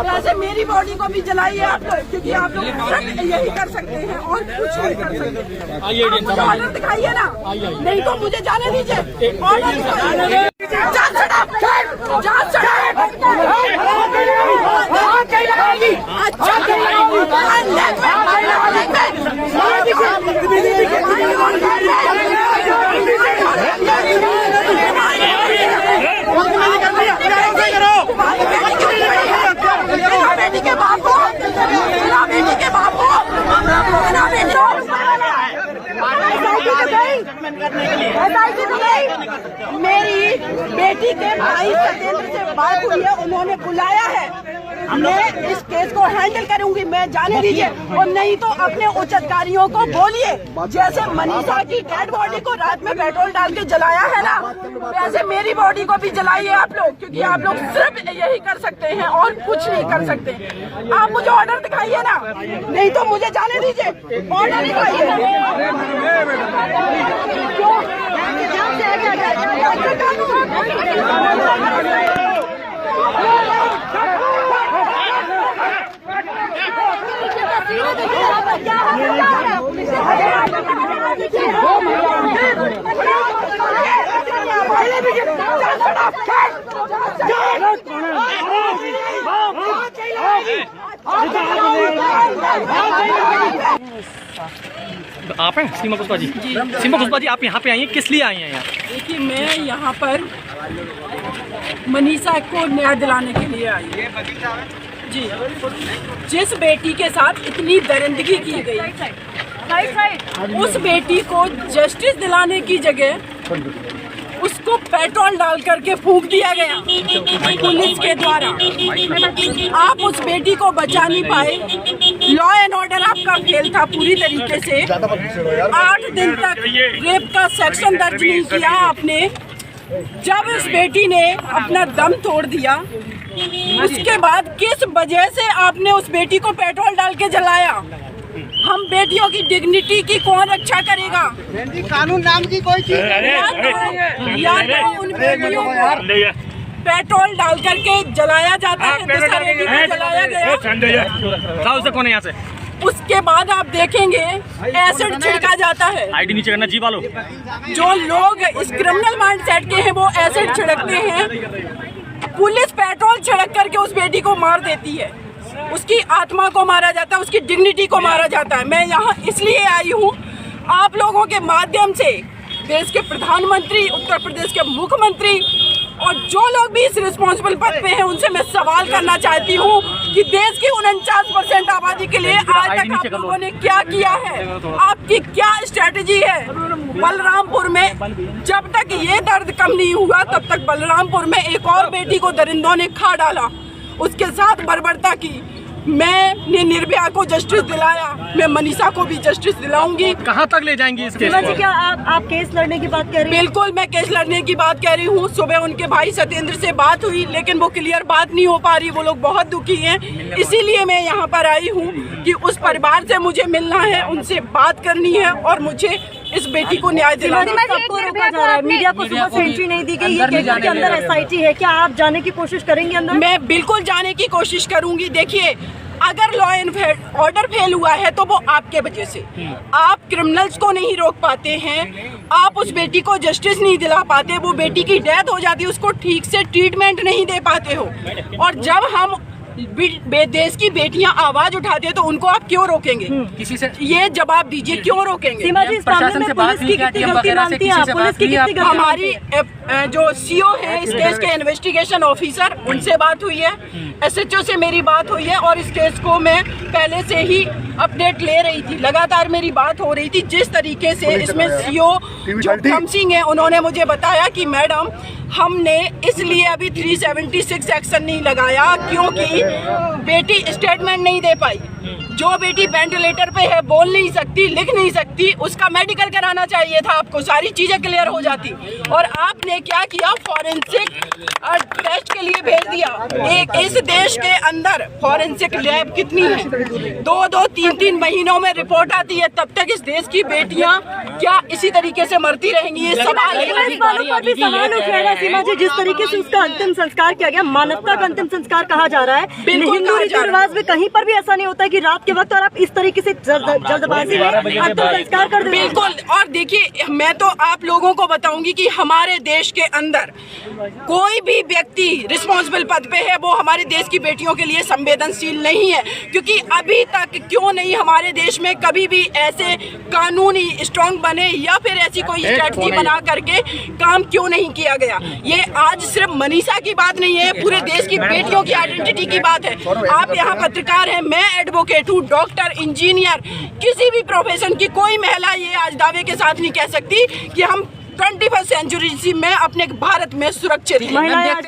वैसे मेरी बॉडी को भी जलाइए आप लोग, क्योंकि आप लोग सिर्फ यही कर सकते हैं और कुछ नहीं कर सकते। मुझे ऑर्डर दिखाइए ना, नहीं तो मुझे जाने दीजिए। ऑर्डर दिखाइए। बेटी के बाप को, बेटी के बाप को, मेरी बेटी के भाई सत्येंद्र से बात हुई है, उन्होंने बुलाया है। मैं इस केस को हैंडल करूंगी, मैं जाने दीजिए। और नहीं तो अपने उच्च अधिकारियों को बोलिए, जैसे मनीषा की डेड बॉडी को रात में पेट्रोल डाल के जलाया है ना, वैसे मेरी बॉडी को भी जलाइए आप लोग, क्योंकि आप लोग सिर्फ यही कर सकते हैं और कुछ नहीं कर सकते। आप मुझे ऑर्डर दिखाइए ना, नहीं तो मुझे जाने दीजिए। ऑर्डर दिखाइए। आप हैं सीमा पुष्पा जी? सीमा पुष्पा जी, आप यहाँ पे आई हैं, किस लिए आई हैं यहाँ? देखिए, मैं यहाँ पर मनीषा को न्याय दिलाने के लिए आई जी। जिस बेटी के साथ इतनी दरिंदगी की गई, उस बेटी को जस्टिस दिलाने की जगह उसको पेट्रोल डाल करके फूंक दिया गया पुलिस के द्वारा। आप उस बेटी को बचा नहीं पाए। लॉ एंड ऑर्डर आपका फेल था पूरी तरीके से। 8 दिन तक रेप का सेक्शन दर्ज नहीं किया आपने। जब उस बेटी ने अपना दम तोड़ दिया, उसके बाद किस वजह से आपने उस बेटी को पेट्रोल डाल के जलाया? हम बेटियों की डिग्निटी की कौन रक्षा करेगा? कानून नाम की कोई चीज या तो उन बेटियों को पेट्रोल डाल करके जलाया जाता है, जलाया गया। उसे कौन है यहाँ से? उसके बाद आप देखेंगे एसिड छिड़का जाता है। आईडी नीचे करना जी वालों। जो लोग इस क्रिमिनल माइंडसेट के हैं वो एसिड छिड़कते हैं। पुलिस पेट्रोल छिड़क करके उस बेटी को मार देती है। उसकी आत्मा को मारा जाता है, उसकी डिग्निटी को मारा जाता है। मैं यहाँ इसलिए आई हूँ, आप लोगों के माध्यम से देश के प्रधानमंत्री, उत्तर प्रदेश के मुख्यमंत्री और जो लोग भी इस रिस्पॉन्सिबल पद पे हैं, उनसे मैं सवाल करना चाहती हूँ कि देश की 49% आबादी के लिए आज तक आप लोगों ने क्या किया है? आपकी क्या स्ट्रेटेजी है? बलरामपुर में जब तक ये दर्द कम नहीं हुआ, तब तक बलरामपुर में एक और बेटी को दरिंदों ने खा डाला, उसके साथ बर्बरता की। मैंने निर्भया को जस्टिस दिलाया, मैं मनीषा को भी जस्टिस दिलाऊंगी। कहाँ तक ले जाएंगी इस केस को? क्या आप केस लड़ने की बात कर रही हैं? बिल्कुल, मैं केस लड़ने की बात कह रही हूँ। सुबह उनके भाई सत्येंद्र से बात हुई, लेकिन वो क्लियर बात नहीं हो पा रही। वो लोग बहुत दुखी हैं, इसीलिए मैं यहाँ पर आई हूँ कि उस परिवार से मुझे मिलना है, उनसे बात करनी है और मुझे इस बेटी को न्याय दिलाना है। सबको रोका जा रहा है, मीडिया को सुबह से एंट्री नहीं दी गई। ये केस के अंदर SIT है, क्या आप जाने की कोशिश करेंगे अंदर? मैं बिल्कुल जाने की कोशिश करूंगी। देखिए, अगर लॉ एंड ऑर्डर फेल हुआ है तो वो आपके वजह से। आप क्रिमिनल्स को नहीं रोक पाते हैं, आप उस बेटी को जस्टिस नहीं दिला पाते, वो बेटी की डेथ हो जाती है, उसको ठीक से ट्रीटमेंट नहीं दे पाते हो। और जब हम देश की बेटियां आवाज उठाते हैं तो उनको आप क्यों रोकेंगे? किसी से ये जवाब दीजिए, क्यों रोकेंगे? सीमा जी, इस मामले में पुलिस की कितनी गलती मानती हैं आप? पुलिस की कितनी गलती? हमारी जो CO है इस केस के इन्वेस्टिगेशन ऑफिसर, उनसे बात हुई है। SHO से मेरी बात हुई है और इस केस को मैं पहले से ही अपडेट ले रही थी, लगातार मेरी बात हो रही थी। जिस तरीके से इसमें CO जो धम सिंह है, उन्होंने मुझे बताया कि मैडम हमने इसलिए अभी 376 एक्शन नहीं लगाया क्योंकि बेटी स्टेटमेंट नहीं दे पाई। जो बेटी वेंटिलेटर पे है, बोल नहीं सकती, लिख नहीं सकती, उसका मेडिकल कराना चाहिए था आपको, सारी चीजें क्लियर हो जाती। और आपने क्या किया, फॉरेंसिक टेस्ट के लिए भेज दिया। एक इस देश के अंदर फॉरेंसिक लैब कितनी है, 2-3 महीनों में रिपोर्ट आती है, तब तक इस देश की बेटियां क्या इसी तरीके से मरती रहेंगी? ये सवाल है। इस बातों पर भी सवाल उठ रहा है सीमा जी, जिस तरीके से उसका अंतिम संस्कार किया गया, मानवता का अंतिम संस्कार कहा जा रहा है। बिल्कुल हिंदू कहा रीति जा रहा है। रिवाज में कहीं पर भी ऐसा नहीं होता है कि रात के वक्त और आप इस तरीके से जल्दबाजी में अंतिम संस्कार कर देते हैं। बिल्कुल। और देखिए, मैं तो आप लोगों को बताऊंगी कि हमारे देश के अंदर कोई भी व्यक्ति रिस्पॉन्सिबल पद पे है, वो हमारे देश की बेटियों के लिए संवेदनशील नहीं है। क्योंकि अभी तक क्यों नहीं हमारे देश में कभी भी ऐसे कानूनी स्ट्रांग बने या फिर ऐसी कोई स्ट्रेटजी बना करके काम क्यों नहीं किया गया? ये आज सिर्फ मनीषा की बात नहीं है, पूरे देश की बेटियों की आइडेंटिटी की बात है। आप यहाँ पत्रकार हैं, मैं एडवोकेट हूँ, डॉक्टर, इंजीनियर, किसी भी प्रोफेशन की कोई महिला ये आज दावे के साथ नहीं कह सकती कि हम 21st सेंचुरी में अपने भारत में सुरक्षित हैं।